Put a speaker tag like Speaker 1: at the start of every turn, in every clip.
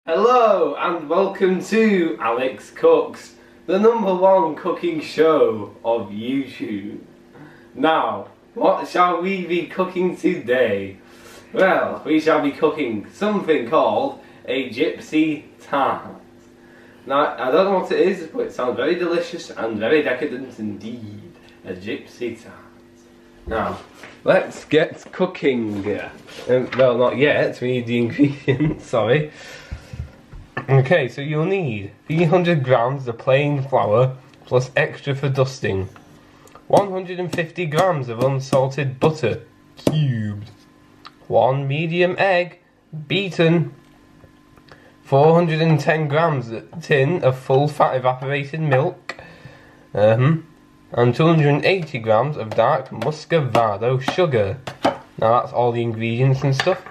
Speaker 1: Hello and welcome to Alex Cooks, the #1 cooking show of YouTube. Now, what shall we be cooking today? Well, we shall be cooking something called a Gypsy Tart. Now, I don't know what it is, but it sounds very delicious and very decadent indeed. A Gypsy Tart. Now, let's get cooking. Well, not yet, we need the ingredients, sorry. Okay, so you'll need 300 grams of plain flour plus extra for dusting, 150 grams of unsalted butter cubed, 1 medium egg beaten, 410 grams tin of full fat evaporated milk, and 280 grams of dark muscovado sugar. Now that's all the ingredients and stuff.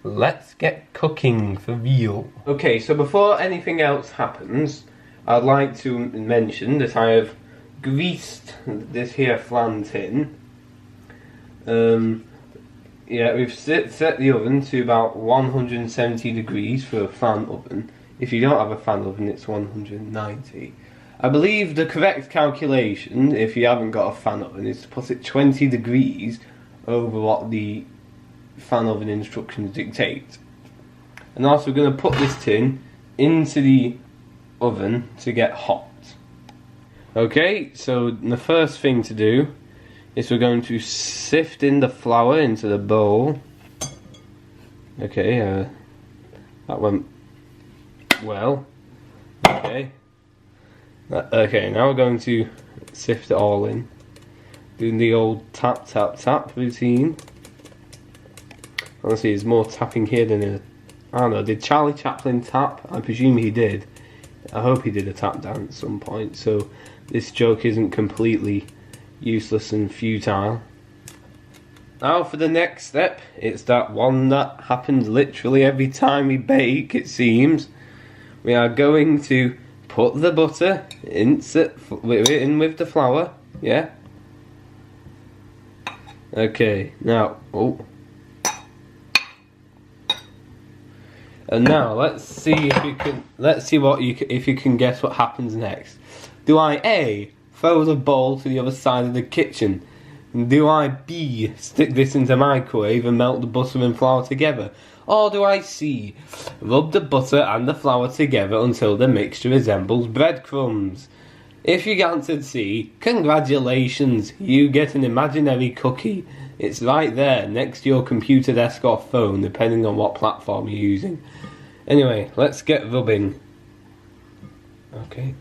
Speaker 1: Let's get cooking for real. Okay, so before anything else happens, I'd like to mention that I have greased this here flan tin. Yeah, we've set the oven to about 170 degrees for a fan oven. If you don't have a fan oven, it's 190. I believe the correct calculation, if you haven't got a fan oven, is to put it 20 degrees over what the fan oven instructions dictate. And also we're going to put this tin into the oven to get hot. Okay, so the first thing to do is we're going to sift in the flour into the bowl. Okay, that went well. Okay. Okay, now we're going to sift it all in. Doing the old tap tap tap routine. Honestly, there's more tapping here than I don't know, did Charlie Chaplin tap? I presume he did. I hope he did a tap dance at some point, so this joke isn't completely useless and futile. Now for the next step, it's that one that happens literally every time we bake, it seems. We are going to put the butter in with the flour, yeah? Okay, now, and now let's see if you can. Let's see if you can guess what happens next. Do I A, throw the bowl to the other side of the kitchen? Do I B, stick this into the microwave and melt the butter and flour together? Or do I C, rub the butter and the flour together until the mixture resembles breadcrumbs? If you answered C, congratulations, you get an imaginary cookie. It's right there next to your computer desk or phone, depending on what platform you're using. Anyway, let's get rubbing. Okay.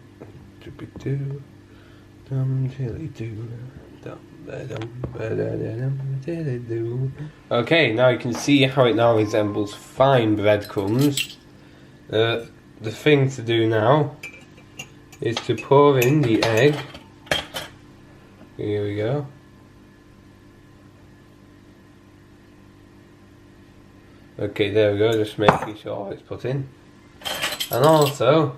Speaker 1: Okay, now you can see how it now resembles fine breadcrumbs. The thing to do now is to pour in the egg. Here we go. Okay, there we go, just making sure it's put in. And also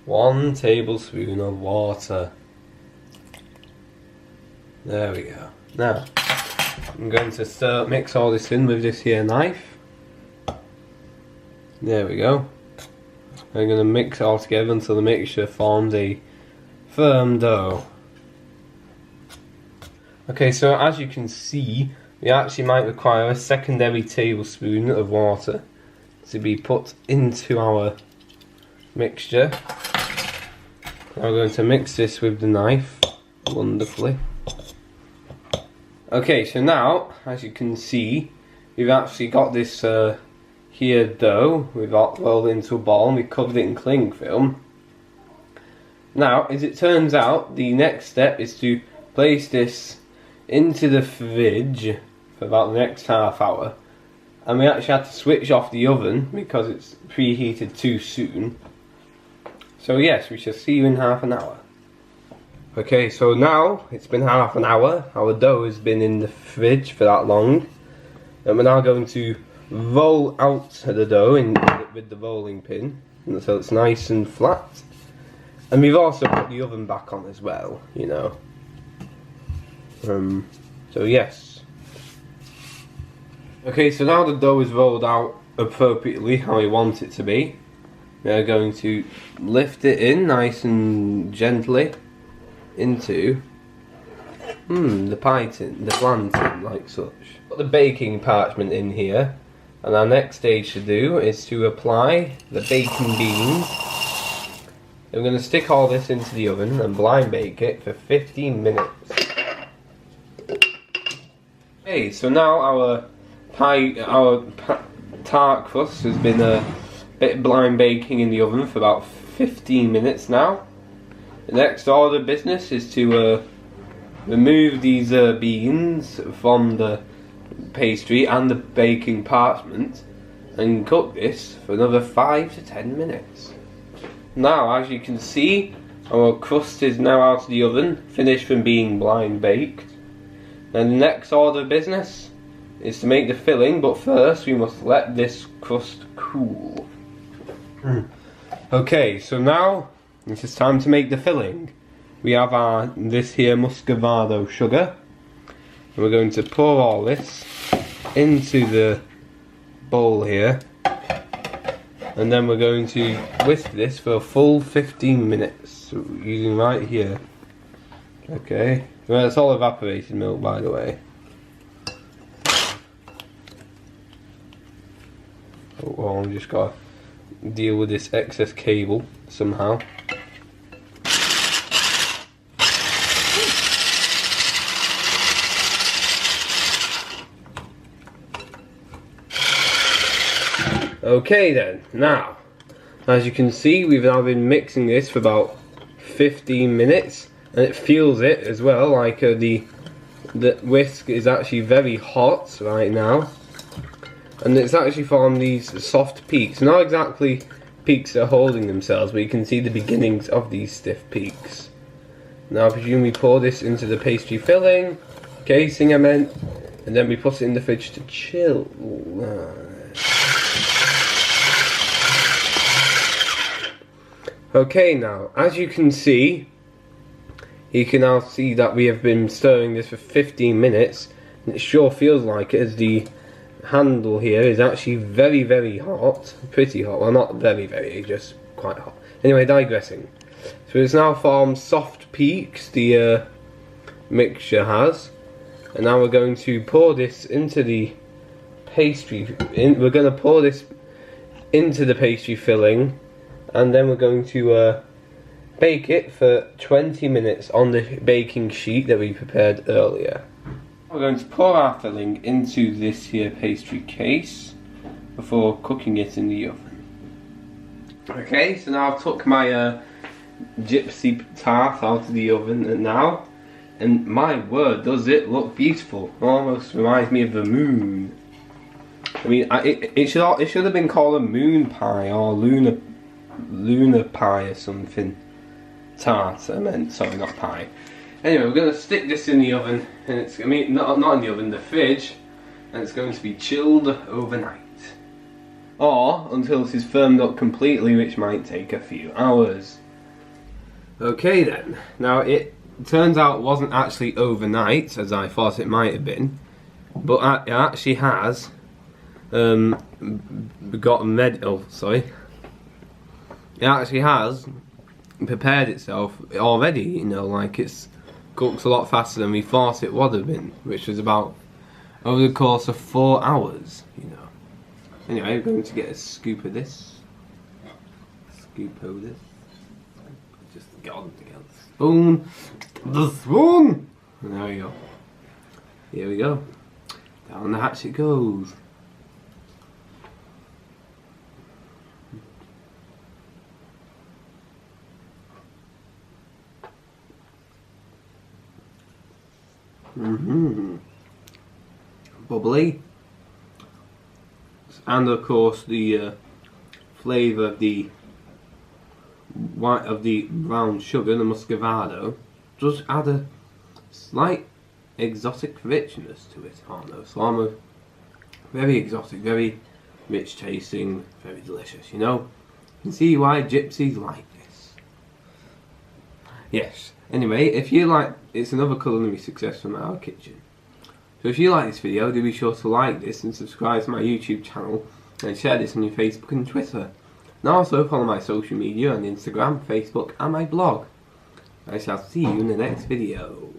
Speaker 1: 1 tablespoon of water. There we go. Now I'm going to mix all this in with this here knife. There we go. I'm going to mix it all together until the mixture forms a firm dough. Okay, so as you can see, we actually might require a secondary tablespoon of water to be put into our mixture. Now we're going to mix this with the knife wonderfully. Okay, so now, as you can see, we've actually got this here dough. We've rolled into a ball and we've covered it in cling film. Now, as it turns out, the next step is to place this into the fridge for about the next half hour, and we actually had to switch off the oven because it's preheated too soon. So yes, we shall see you in half an hour. Okay, so now it's been half an hour. Our dough has been in the fridge for that long, and we're now going to roll out the dough with the rolling pin so it's nice and flat. And we've also put the oven back on as well, you know. So yes. Okay, so now the dough is rolled out appropriately how we want it to be. We are going to lift it in nice and gently into the pie tin, the bland tin, like such. Put the baking parchment in here, and our next stage to do is to apply the baking beans. And we're going to stick all this into the oven and blind bake it for 15 minutes. Okay, so now our tart crust has been a bit blind baking in the oven for about 15 minutes now. The next order of business is to remove these beans from the pastry and the baking parchment and cook this for another 5 to 10 minutes. Now, as you can see, our crust is now out of the oven, finished from being blind baked. And the next order of business is to make the filling, but first we must let this crust cool. Okay, so now it is time to make the filling. We have this here muscovado sugar, and we're going to pour all this into the bowl here, and then we're going to whisk this for a full 15 minutes, so using right here. Okay, well, it's all evaporated milk, by the way. Oh, well, I've just got to deal with this excess cable somehow. Okay then, now, as you can see, we've now been mixing this for about 15 minutes, and it feels it as well, like the whisk is actually very hot right now, and it's actually formed these soft peaks. Not exactly peaks that are holding themselves, but you can see the beginnings of these stiff peaks. Now I presume we pour this into the pastry filling, casing I meant, and then we put it in the fridge to chill. Okay, now, as you can now see that we have been stirring this for 15 minutes, and it sure feels like it, as the handle here is actually very, very hot, pretty hot, well not very, very, just quite hot. Anyway, digressing. So it's now formed soft peaks, the mixture has, and now we're going to pour this into the pastry, we're going to pour this into the pastry filling, and then we're going to bake it for 20 minutes on the baking sheet that we prepared earlier. We're going to pour our filling into this here pastry case before cooking it in the oven. Okay, so now I've took my Gypsy Tart out of the oven now, and my word, does it look beautiful. Almost reminds me of the moon. I mean, it should have been called a moon pie or lunar pie or something. Tart, I meant, sorry, not pie. Anyway, we're going to stick this in the oven, and it's, I mean, not in the oven, the fridge, and it's going to be chilled overnight. Or until it is firmed up completely, which might take a few hours. Okay then, now it turns out it wasn't actually overnight, as I thought it might have been, but it actually has it actually has prepared itself already, you know, like it's cooked a lot faster than we thought it would have been, which was about over the course of 4 hours, you know. Anyway, we're going to get a scoop of this. Scoop of this. Just get on together. Spoon. The spoon! And there we go. Here we go. Down the hatch it goes. Bubbly, and of course the flavour of the brown sugar, the muscovado, does add a slight exotic richness to it, almost very exotic, very rich tasting, very delicious. You know, you can see why gypsies like this. Yes. Anyway, if you like, it's another culinary success from our kitchen. So if you like this video, do be sure to like this and subscribe to my YouTube channel and share this on your Facebook and Twitter. And also follow my social media on Instagram, Facebook and my blog. I shall see you in the next video.